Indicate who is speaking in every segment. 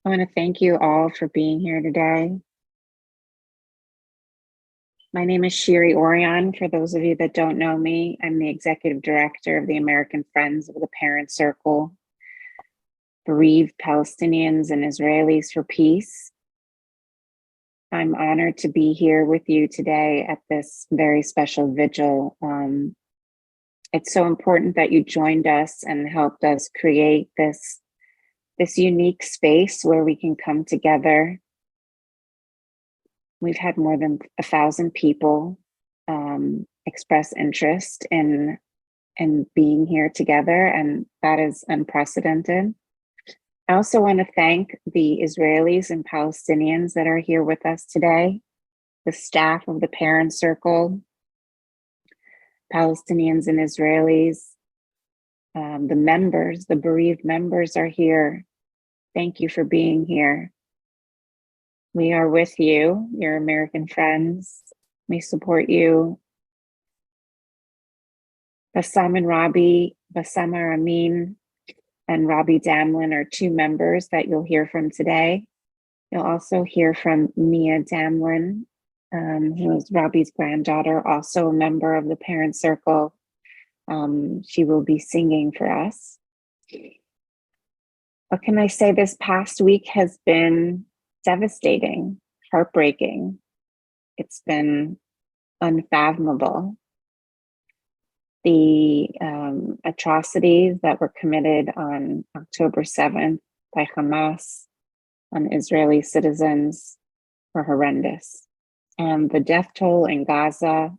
Speaker 1: I want to thank you all for being here today. My name is Shiri Orion. For those of you that don't know me, I'm the executive director of the American Friends of the Parent Circle, Bereaved Palestinians and Israelis for Peace. I'm honored to be here with you today at this very special vigil. It's so important that you joined us and helped us create this unique space where we can come together. We've had more than 1,000 people express interest in being here together, and that is unprecedented. I also want to thank the Israelis and Palestinians that are here with us today, the staff of the Parent Circle, Palestinians and Israelis, the members, the bereaved members are here. Thank you for being here. We are with you, your American friends. We support you. Bassam and Robbie, Bassam Amin and Robbie Damlin are two members that you'll hear from today. You'll also hear from Mia Damlin, who is Robbie's granddaughter, also a member of the Parent Circle. She will be singing for us. What can I say? This past week has been devastating, heartbreaking. It's been unfathomable. The atrocities that were committed on October 7th by Hamas on Israeli citizens were horrendous. And the death toll in Gaza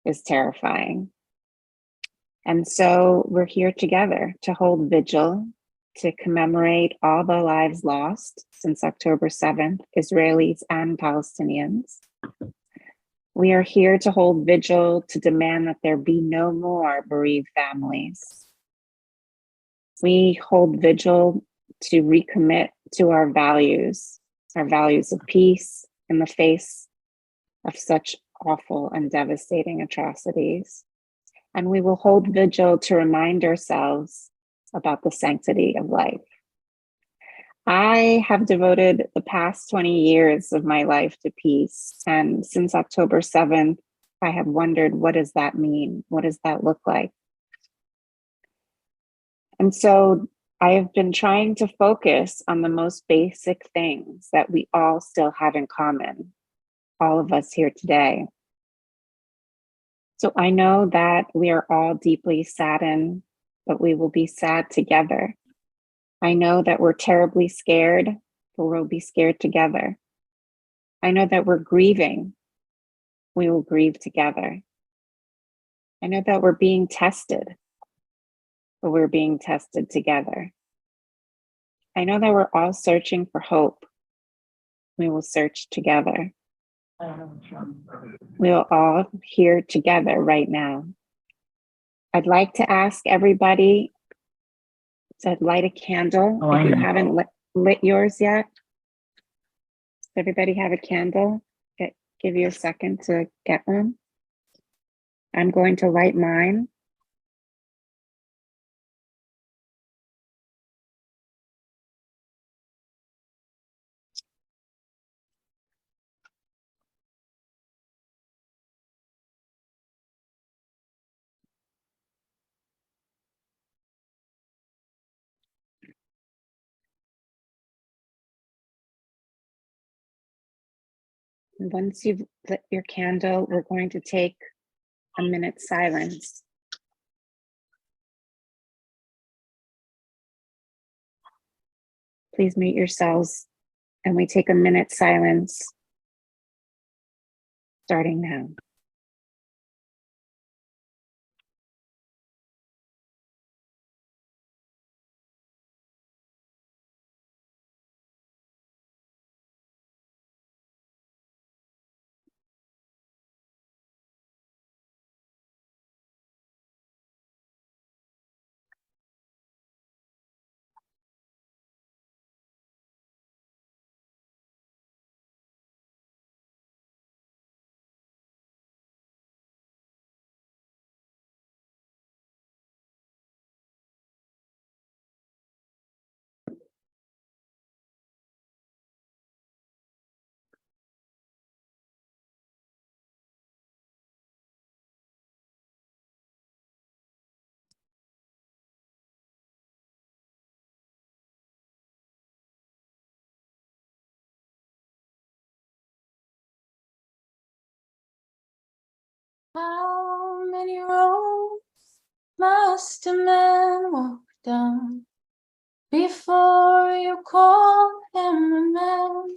Speaker 1: is terrifying. And so we're here together to hold vigil, to commemorate all the lives lost since October 7th, Israelis and Palestinians. We are here to hold vigil to demand that there be no more bereaved families. We hold vigil to recommit to our values of peace in the face of such awful and devastating atrocities. And we will hold vigil to remind ourselves about the sanctity of life. I have devoted the past 20 years of my life to peace. And since October 7th, I have wondered, what does that mean? What does that look like? And so I have been trying to focus on the most basic things that we all still have in common, all of us here today. So I know that we are all deeply saddened, but we will be sad together. I know that we're terribly scared, but we'll be scared together. I know that we're grieving. We will grieve together. I know that we're being tested, but we're being tested together. I know that we're all searching for hope. We will search together. We are all here together right now. I'd like to ask everybody to light a candle. If you haven't lit yours yet, does everybody have a candle? Give you a second to get one. I'm going to light mine. And once you've lit your candle, we're going to take a minute silence. Please mute yourselves, and we take a minute silence starting now.
Speaker 2: How many roads must a man walk down before you call him a man?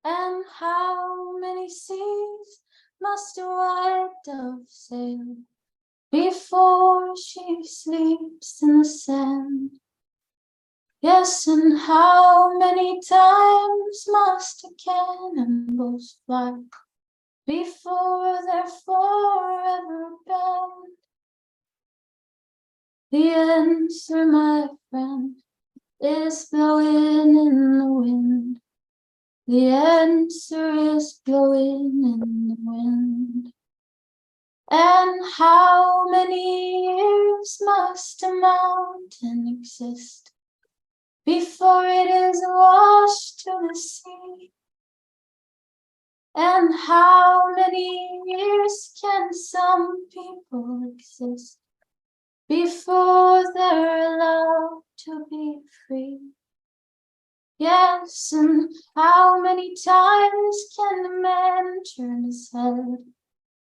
Speaker 2: And how many seas must a white dove sail before she sleeps in the sand? Yes, and how many times must a cannonballs fly before they're forever banned? The answer, my friend, is blowing in the wind. The answer is blowing in the wind. And how many years must a mountain exist before it is washed to the sea? And how many years can some people exist before they're allowed to be free? Yes, and how many times can a man turn his head,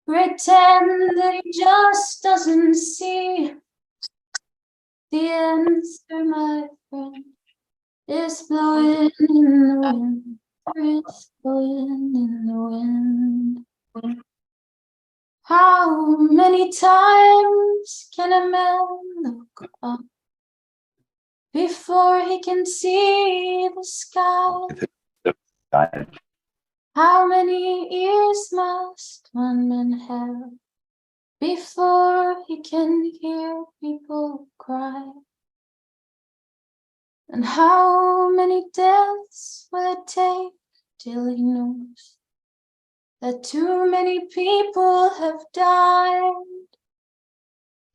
Speaker 2: pretend that he just doesn't see? The answer, my friend, is blowing in the wind. It's blowing in the wind. How many times can a man look up before he can see the sky? How many ears must one man have before he can hear people cry? And how many deaths will it take till he knows that too many people have died?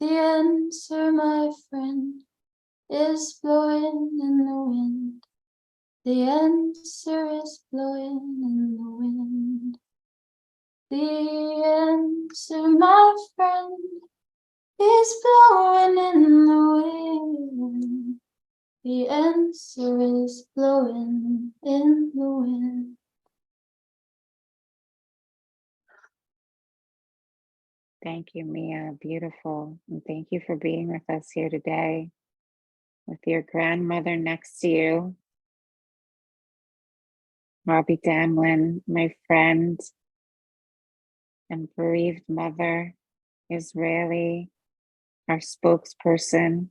Speaker 2: The answer, my friend, is blowing in the wind. The answer is blowing in the wind. The answer, my friend, is blowing in the wind. The answer is blowing in the wind.
Speaker 1: Thank you, Mia. Beautiful. And thank you for being with us here today with your grandmother next to you. Robbie Damlin, my friend and bereaved mother, Israeli, our spokesperson.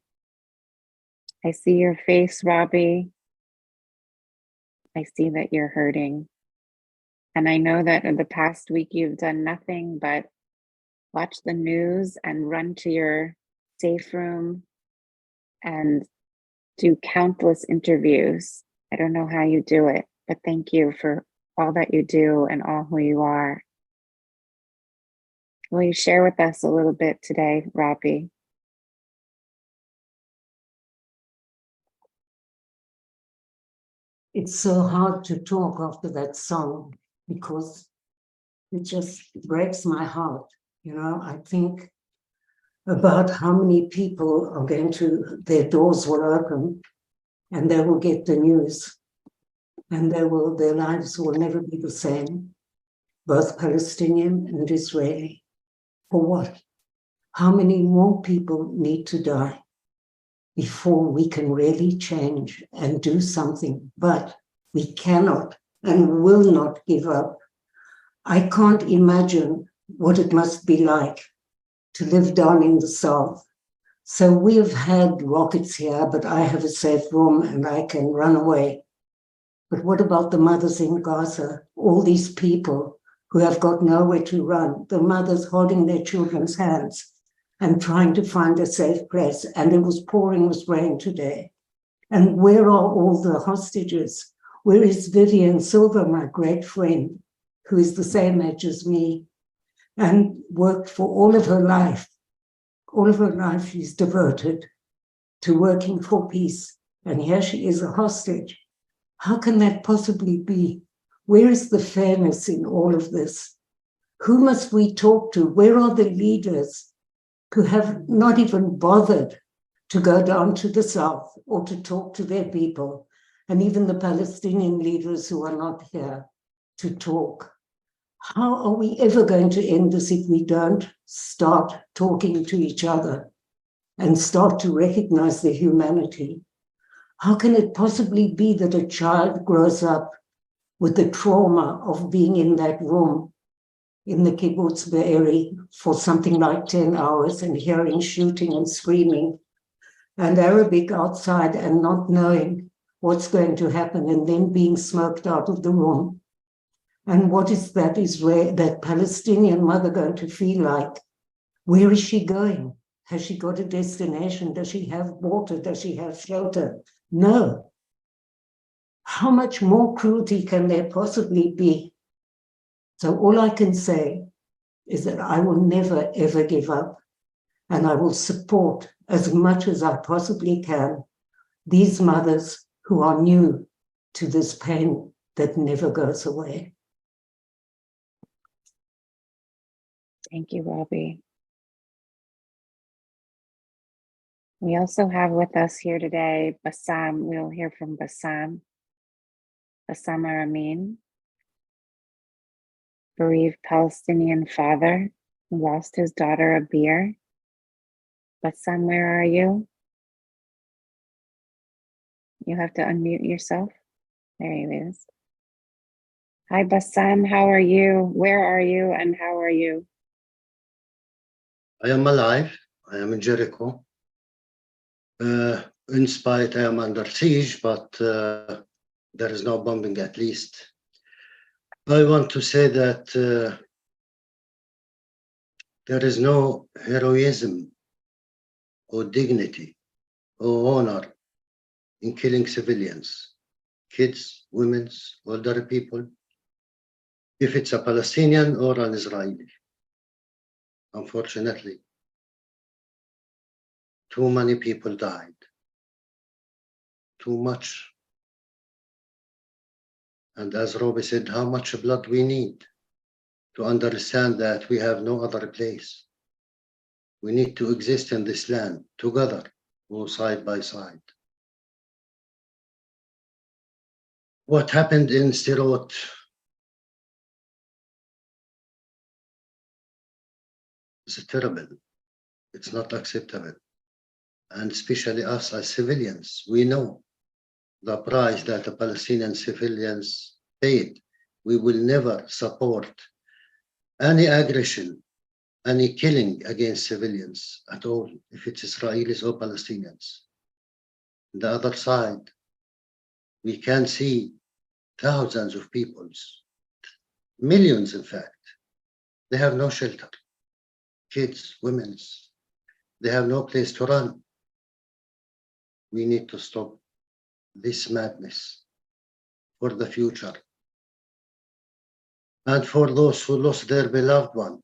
Speaker 1: I see your face, Robbie. I see that you're hurting. And I know that in the past week, you've done nothing but watch the news and run to your safe room and do countless interviews. I don't know how you do it, but thank you for all that you do and all who you are. Will you share with us a little bit today, Robbie?
Speaker 3: It's so hard to talk after that song because it just breaks my heart. You know, I think about how many people are going to, their doors will open and they will get the news and their lives will never be the same, both Palestinian and Israeli. For what? How many more people need to die before we can really change and do something? But we cannot and will not give up. I can't imagine what it must be like to live down in the south. So we've had rockets here, but I have a safe room and I can run away. But what about the mothers in Gaza? All these people who have got nowhere to run, the mothers holding their children's hands and trying to find a safe place. And it was pouring with rain today. And where are all the hostages? Where is Vivian Silver, my great friend, who is the same age as me and worked for all of her life? All of her life she's devoted to working for peace. And here she is a hostage. How can that possibly be? Where is the fairness in all of this? Who must we talk to? Where are the leaders who have not even bothered to go down to the south or to talk to their people, and even the Palestinian leaders who are not here to talk? How are we ever going to end this if we don't start talking to each other and start to recognize the humanity? How can it possibly be that a child grows up with the trauma of being in that room in the kibbutz Be'eri for something like 10 hours and hearing shooting and screaming and Arabic outside and not knowing what's going to happen and then being smoked out of the room? And what is that Palestinian mother going to feel like? Where is she going? Has she got a destination? Does she have water? Does she have shelter? No. How much more cruelty can there possibly be? So all I can say is that I will never, ever give up, and I will support as much as I possibly can these mothers who are new to this pain that never goes away.
Speaker 1: Thank you, Robbie. We also have with us here today Bassam. We'll hear from Bassam Aramin, bereaved Palestinian father who lost his daughter Abir. Bassam, where are you? You have to unmute yourself. There he is. Hi, Bassam, how are you? Where are you and how are you?
Speaker 4: I am alive. I am in Jericho. In spite, I am under siege, but there is no bombing at least. I want to say that there is no heroism or dignity or honor in killing civilians, kids, women, older people, if it's a Palestinian or an Israeli. Unfortunately, too many people died. Too much. And as Robbie said, how much blood we need to understand that we have no other place. We need to exist in this land together, all side by side. What happened in Sderot is terrible. It's not acceptable. And especially us as civilians, we know the price that the Palestinian civilians paid. We will never support any aggression, any killing against civilians at all, if it's Israelis or Palestinians. On the other side, we can see thousands of people, millions in fact, they have no shelter. Kids, women, they have no place to run. We need to stop this madness for the future. And for those who lost their beloved one,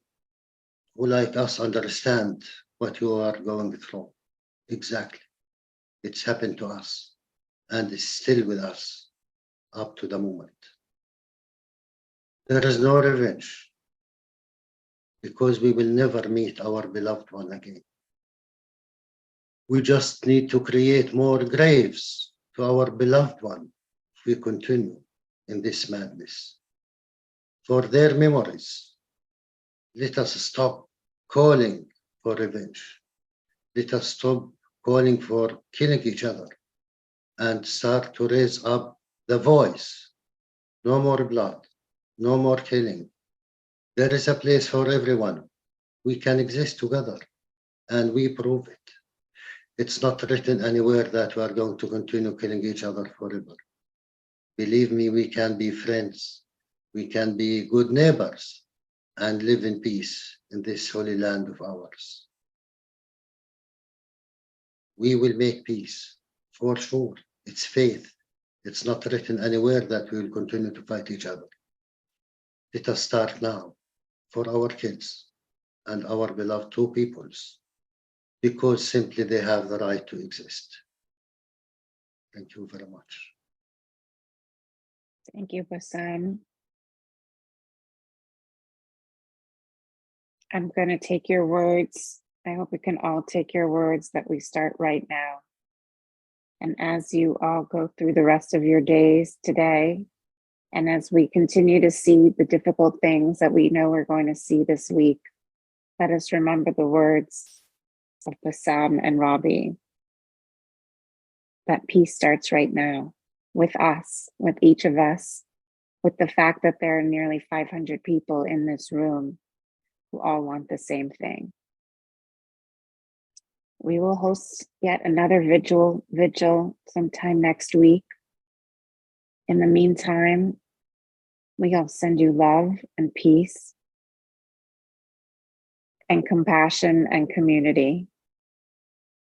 Speaker 4: who like us understand what you are going through. Exactly. It's happened to us and it's still with us up to the moment. There is no revenge because we will never meet our beloved one again. We just need to create more graves to our beloved one if we continue in this madness. For their memories, let us stop calling for revenge. Let us stop calling for killing each other and start to raise up the voice. No more blood, no more killing. There is a place for everyone. We can exist together and we prove it. It's not written anywhere that we are going to continue killing each other forever. Believe me, we can be friends. We can be good neighbors and live in peace in this holy land of ours. We will make peace, for sure. It's faith. It's not written anywhere that we will continue to fight each other. Let us start now for our kids and our beloved two peoples, because simply they have the right to exist. Thank you very much.
Speaker 1: Thank you, Bassam. I'm going to take your words. I hope we can all take your words that we start right now. And as you all go through the rest of your days today, And as we continue to see the difficult things that we know we're going to see this week, let us remember the words of Bassam and Robbie, that peace starts right now with us, with each of us, with the fact that there are nearly 500 people in this room who all want the same thing. We will host yet another vigil sometime next week. In the meantime, we all send you love and peace and compassion and community.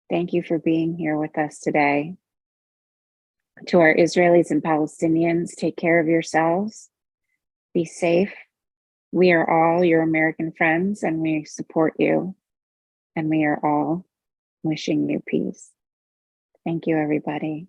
Speaker 1: Thank you for being here with us today. To our Israelis and Palestinians, take care of yourselves. Be safe. We are all your American friends and we support you. And we are all wishing you peace. Thank you, everybody.